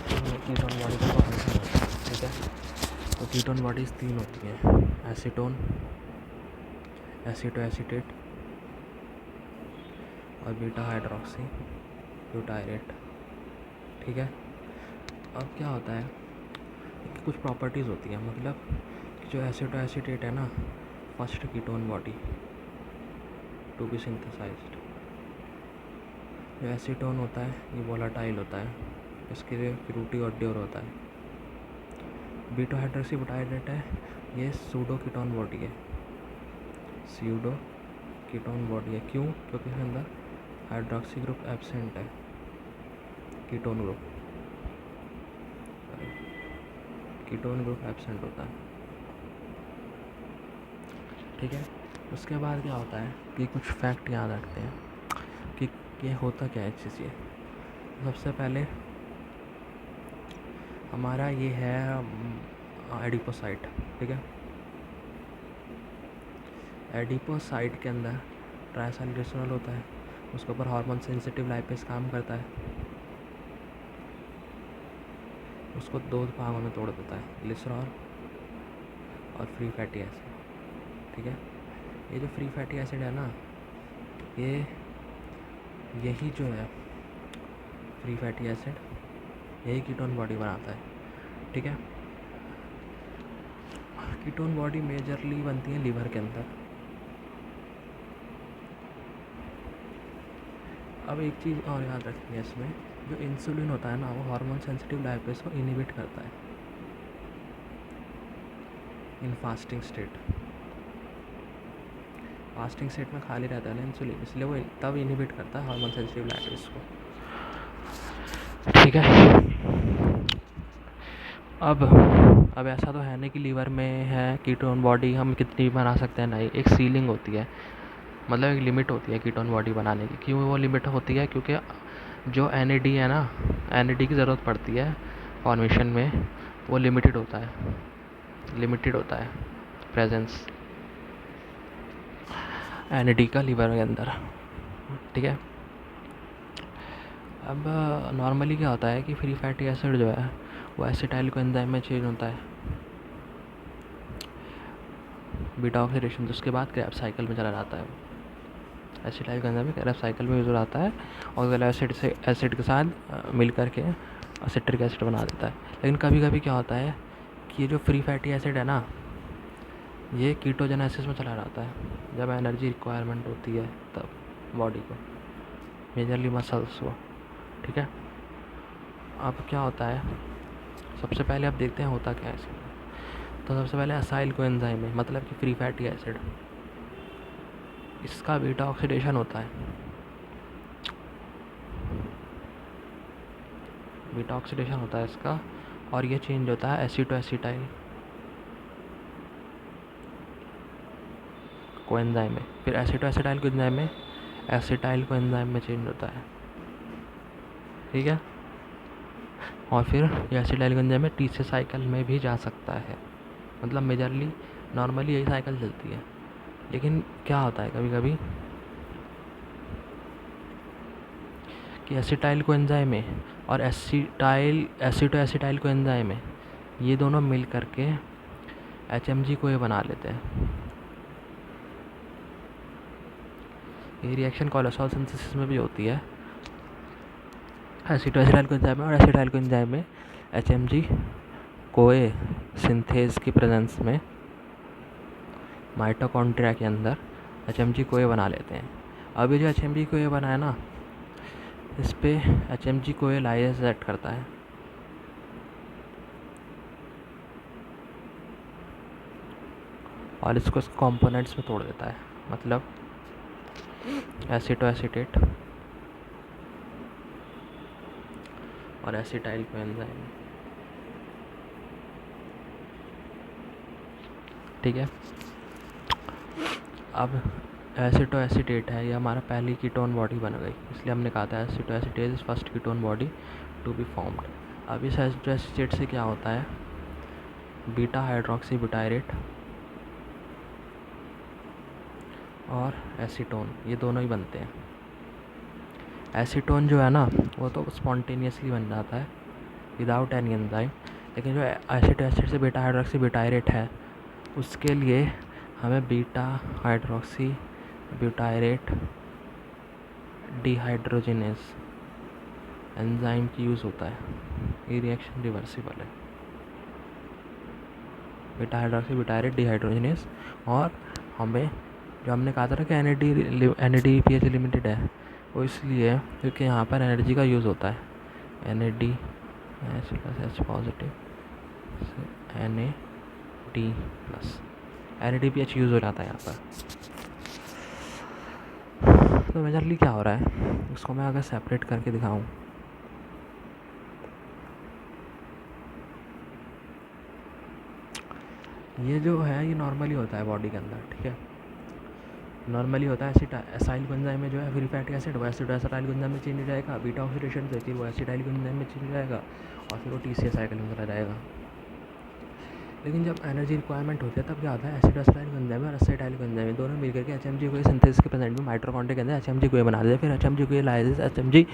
Ketone body का formation होता है, ठीक है। तो कीटोन बॉडीज़ 3 होती हैं, एसीटोन, एसीटो एसीटेट और बीटा हाइड्रोक्सी ब्यूटायरेट, ठीक है। अब क्या होता है कि कुछ प्रॉपर्टीज़ होती हैं, मतलब जो एसीटो एसीटेट है ना, first ketone body to be synthesised. जो एसीटोन होता है ये वोलाटाइल होता है, इसके लिए फ्रूटी और ड्योर होता है। बीटा हाइड्रोक्सी ब्यूटायरेट है, ये सूडो कीटोन बॉडी है, सूडो कीटोन बॉडी है। क्यों? क्योंकि इसके अंदर हाइड्रोक्सी ग्रुप एब्सेंट है, कीटोन ग्रुप एब्सेंट होता है, ठीक है। उसके बाद क्या होता है कि कुछ फैक्ट याद रखते हैं कि ये होता क्या है चीज़। ये सबसे पहले हमारा ये है एडिपोसाइट, ठीक है। एडिपोसाइट के अंदर ट्राइसाइक्लिसरॉल होता है, उसके ऊपर हार्मोन सेंसिटिव लाइपेज काम करता है, उसको 2 भागों में तोड़ देता है, ग्लिसरॉल और फ्री फैटी एसिड, ठीक है। ये जो फ्री फैटी एसिड है ना, यही जो है फ्री फैटी एसिड, यही कीटोन बॉडी बनाता है, ठीक है। कीटोन बॉडी मेजरली बनती है लीवर के अंदर। अब एक चीज़ और याद रखनी है इसमें, जो इंसुलिन होता है ना, वो हार्मोन सेंसिटिव लाइपेज को इनहिबिट करता है इन फास्टिंग स्टेट। फास्टिंग स्टेट में खाली रहता है ना इंसुलिन, इसलिए वो तब इनहिबिट करता है हार्मोन सेंसिटिव लाइपेज को, ठीक है। अब ऐसा तो है नहीं कि लीवर में है कीटोन बॉडी हम कितनी भी बना सकते हैं, नहीं। एक सीलिंग होती है, मतलब एक लिमिट होती है कीटोन बॉडी बनाने की। क्यों वो लिमिट होती है? क्योंकि जो NAD है ना, NAD की ज़रूरत पड़ती है फॉर्मेशन में, वो लिमिटेड होता है प्रेजेंस NAD का लीवर के अंदर, ठीक है। अब नॉर्मली क्या होता है कि फ्री फैटी एसिड जो है वो एसिटाइल को एंजाइम में चेंज होता है, बीटा ऑक्सीडेशन, तो उसके बाद क्रैब साइकिल में चला जाता है। एसिटाइल को एंजाइम में क्रैब साइकिल में यूज हो जाता है और एसिड के साथ मिल करके सिट्रिक एसिड बना देता है। लेकिन कभी कभी क्या होता है कि ये जो फ्री फैटी एसिड है ना, ये कीटोजेनेसिस में चला जाता है, जब एनर्जी रिक्वायरमेंट होती है तब बॉडी को, मेजरली मसल्स को, ठीक है। अब क्या होता है, सबसे पहले आप देखते हैं होता क्या है इसमें। तो सबसे पहले असाइल को एंजाइम है, मतलब कि फ्री फैटी एसिड, इसका बीटा ऑक्सीडेशन होता है, बीटा ऑक्सीडेशन होता है इसका, और ये चेंज होता है एसिटो एसिटाइल को एंजाइम में। फिर एसिटो एसिटाइल को एंजाइम में एसिटाइल को एंजाइम में चेंज होता है, ठीक है। और फिर ये एसिटाइल को एंजाइम में तीसरे साइकिल में भी जा सकता है, मतलब मेजरली नॉर्मली यही साइकिल चलती है। लेकिन क्या होता है कभी कभी कि एसिटाइल को एंजाइम में और एसिटो एसिटाइल को एंजाइम में, ये दोनों मिल करके HMG को ये बना लेते हैं। ये रिएक्शन कोलेस्ट्रॉल सिंथेसिस में भी होती है, एसिटो एसिटाइल को एंजाइम में और एसिटाइल को एंजाइम में HMG कोए सिंथेज की प्रेजेंस में माइटोकॉन्ड्रिया के अंदर HMG कोए बना लेते हैं। अब ये जो HMG कोए बना है ना, इस पे HMG कोए लाइएज एक्ट करता है, और इसको कंपोनेंट्स में तोड़ देता है, मतलब एसिटो एसिटेट और एसिटाइल को एंजाइम, ठीक है। अब एसिटो एसिटेट है, ये हमारा पहली कीटोन बॉडी बन गई, इसलिए हमने कहा था acetoacetate is first ketone body to be formed. अब इस एसिटो एसिटेट से क्या होता है, बीटा हाइड्रोक्सी ब्यूटायरेट और एसीटोन, ये दोनों ही बनते हैं। एसीटोन जो है ना, वो तो स्पॉन्टेनियसली बन जाता है, विदाउट एनी एंजाइम। लेकिन जो एसिड एसिड से बीटा हाइड्रोक्सी ब्यूटायरेट है उसके लिए हमें beta hydroxy butyrate dehydrogenase enzyme की यूज़ होता है। ये रिएक्शन रिवर्सिबल है, बीटा हाइड्रोक्सी ब्यूटायरेट डिहाइड्रोजिनेस। और हमें जो हमने कहा था ना कि NADPH लिमिटेड है, वो इसलिए क्योंकि यहाँ पर एनर्जी का यूज़ होता है। NAD H positive NAD plus NADPH use हो जाता है यहाँ पर। तो मेजरली क्या हो रहा है इसको मैं अगर सेपरेट करके दिखाऊँ, ये जो है ये नॉर्मली होता है बॉडी के अंदर, ठीक है, नॉर्मली होता है। एसाइल एंजाइम में जो है फ्री फैटी एसिड वो एसिड एसाइल एंजाइम में चेंज हो जाएगा, बीटा ऑक्सीडेशन से फिर वो एसिटाइल एंजाइम में चेंज हो जाएगा और फिर वो TCA साइकिल में चला जाएगा। लेकिन जब एनर्जी रिक्वायरमेंट होती है तब क्या होता है, एसिड एसाइल एंजाइम और एसिटाइल एंजाइम दोनों मिलकर के HMG को सिंथेसिस के प्रेजेंट में माइटोकॉन्ड्रिया के अंदर HMG को बना देते हैं। फिर HMG को लाइजेस HMG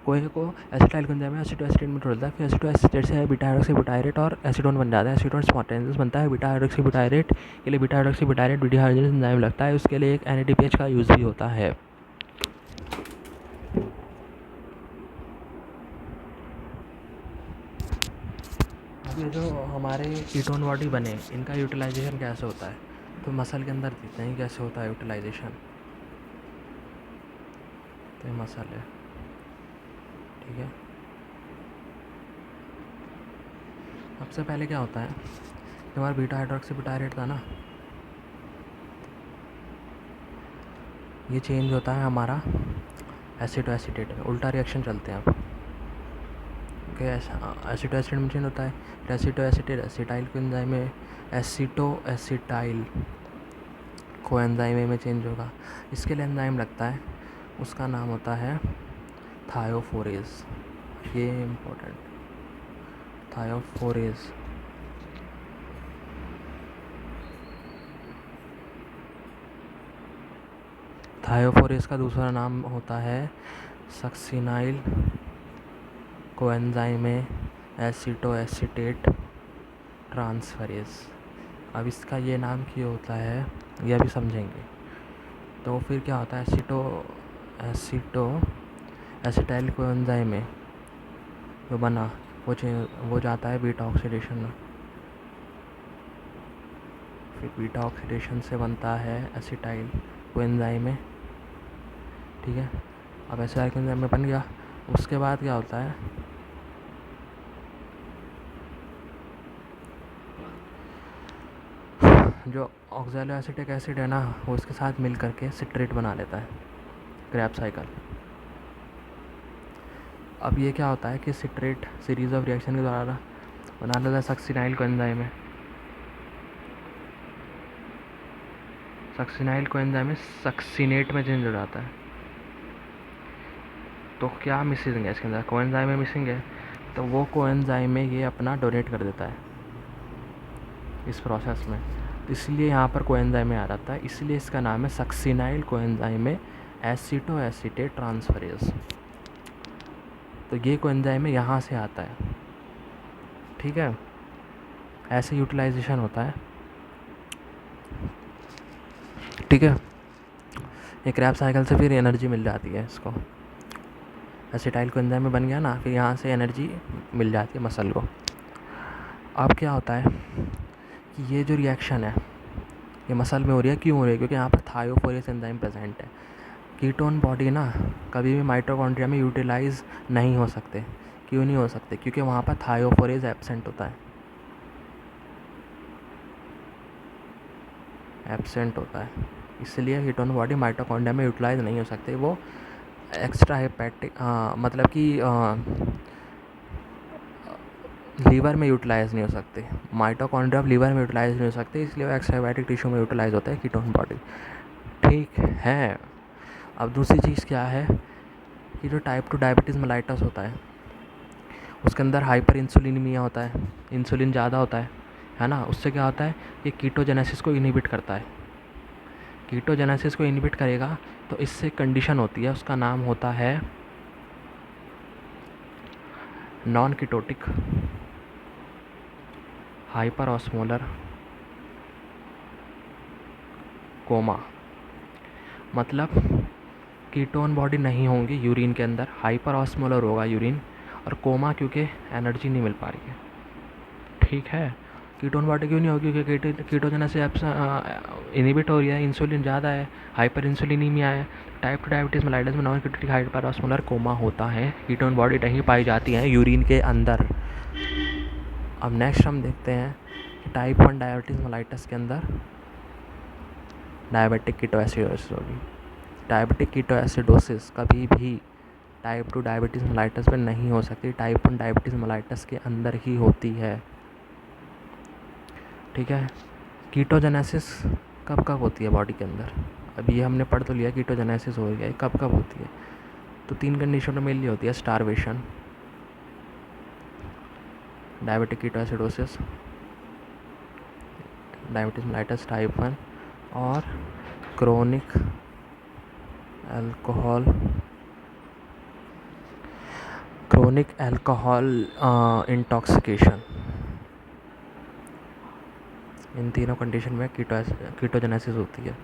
को एसिटाइल एंजाइम में एसिड एसिड में तोड़ता है। फिर एसिड एसिड से बीटा हाइड्रोक्सी ब्यूटायरेट और एसीटोन बन जाता है। एसीटोन स्पॉन्टेनियस बनता है। बीटा हाइड्रोक्सी ब्यूटायरेट के लिए beta hydroxy butyrate dehydrogenase enzyme लगता है, उसके लिए एक NADPH का यूज़ भी होता है। ये जो हमारे कीटोन बॉडी बने इनका यूटिलाइजेशन कैसे होता है, तो मसल के अंदर देखते हैं कैसे होता है यूटिलाइजेशन। तो ये मसल है, ठीक है। सबसे पहले क्या होता है, हमारा बीटा हाइड्रोक्सी ब्यूटायरेट था ना, ये चेंज होता है हमारा एसिड एसिटेट में, उल्टा रिएक्शन चलते हैं अब। एसिड एसिड में चेंज होता है, एसिडो एसिटेट एसिटाइल को एंजाइम में एसिटो एसिटाइल को एंजाइम में चेंज होगा। इसके लिए एंजाइम लगता है, उसका नाम होता है थायोफोरेज। ये इम्पोर्टेंट, थायोफोरेज। थायोफोरेज का दूसरा नाम होता है सक्सिनाइल कोएंजाइम में एसिटो एसिटेट ट्रांसफरेज। अब इसका ये नाम क्यों होता है ये अभी समझेंगे। तो फिर क्या होता है, एसिटो एसिटाइल कोएंजाइम में जो बना वो जाता है बीटा ऑक्सीडेशन में। फिर बीटा ऑक्सीडेशन से बनता है एसिटाइल कोएंजाइम में, ठीक है। अब एसिटाइल कोएंजाइम में बन गया, उसके बाद क्या होता है, जो ऑक्सैलोएसिटिक एसिड है ना वो इसके साथ मिल करके सिट्रेट बना लेता है, क्रैब साइकिल। अब ये क्या होता है कि सिट्रेट सीरीज ऑफ रिएक्शन के द्वारा बना लेता है सक्सिनाइल कोएंजाइम में। सक्सिनाइल कोएंजाइम में सक्सिनेट में चेंज हो जाता है। तो क्या मिसिंग है इसके अंदर, कोएंजाइम में मिसिंग है, तो वो कोएंजाइम में ये अपना डोनेट कर देता है इस प्रोसेस में, इसलिए यहाँ पर कोएंजाइम में आ जाता है। इसलिए इसका नाम है सक्सिनाइल कोएंजाइम में एसिटो एसिटेट ट्रांसफरेज। तो ये कोएंजाइम में यहाँ से आता है, ठीक है। ऐसे यूटिलाइजेशन होता है, ठीक है। एक क्रैब साइकिल से फिर एनर्जी मिल जाती है इसको, एसिटाइल कोएंजाइम में बन गया ना, फिर यहाँ से एनर्जी मिल जाती है मसल को। अब क्या होता है कि ये जो रिएक्शन है ये मसल में हो रही है, क्यों हो रही है, क्योंकि यहाँ पर थायोफोरेज एंजाइम प्रेजेंट है। कीटोन बॉडी ना कभी भी माइटोकॉन्ड्रिया में यूटिलाइज नहीं हो सकते। क्यों नहीं हो सकते, क्योंकि वहाँ पर थायोफोरेज एब्सेंट होता है, एब्सेंट होता है। इसलिए कीटोन बॉडी माइटोकॉन्ड्रिया में यूटिलाइज नहीं हो सकते। वो एक्स्ट्रा हेपेटिक मतलब कि लीवर में यूटिलाइज नहीं हो सकते, माइटोकॉन्ड्रिया लीवर में यूटिलाइज नहीं हो सकते, इसलिए वो एक्स्ट्रा हेपेटिक टिश्यू में यूटिलाइज होता है कीटोन बॉडी, ठीक है। अब दूसरी चीज़ क्या है कि जो टाइप 2 डायबिटीज़ मेलाइटस होता है उसके अंदर हाइपर इंसुलिनीमिया होता है, इंसुलिन ज़्यादा होता है ना। उससे क्या होता है कि कीटोजेनेसिस को इनहिबिट करता है। कीटोजेनेसिस को इनहिबिट करेगा तो इससे कंडीशन होती है, उसका नाम होता है non ketotic hyperosmolar coma, मतलब कीटोन बॉडी नहीं होंगी यूरिन के अंदर, हाइपर ऑस्मोलर होगा यूरिन, और कोमा क्योंकि एनर्जी नहीं मिल पा रही है। ठीक है, कीटोन बॉडी क्यों नहीं होगी? क्योंकि कीटोजेनेसिस इनहिबिट हो रही है, इंसुलिन ज़्यादा है, हाइपर इंसुलिनीमिया है। टाइप 2 डायबिटीज़ मेलाइटस में non ketonic hyperosmolar coma होता है, कीटोन बॉडी नहीं पाई जाती है यूरिन के अंदर। अब नेक्स्ट हम देखते हैं कि टाइप 1 डायबिटीज़ मेलाइटस के अंदर डायबिटिक कीटोएसिडोसिस होगी। डायबिटिक कीटोएसिडोसिस कभी भी टाइप 2 डायबिटीज़ मेलाइटस में नहीं हो सकती, टाइप 1 डायबिटीज़ मेलाइटस के अंदर ही होती है। ठीक है, कीटोजेनेसिस कब कब होती है बॉडी के अंदर? अब ये हमने पढ़ तो लिया कीटोजेनेसिस हो गया, कब कब होती है? तो 3 कंडीशन मेनली होती है, starvation, diabetic ketoacidosis, diabetes mellitus type 1, और क्रोनिक अल्कोहल इंटॉक्सिकेशन। इन तीनों कंडीशन में कीटोजेनेसिस होती है।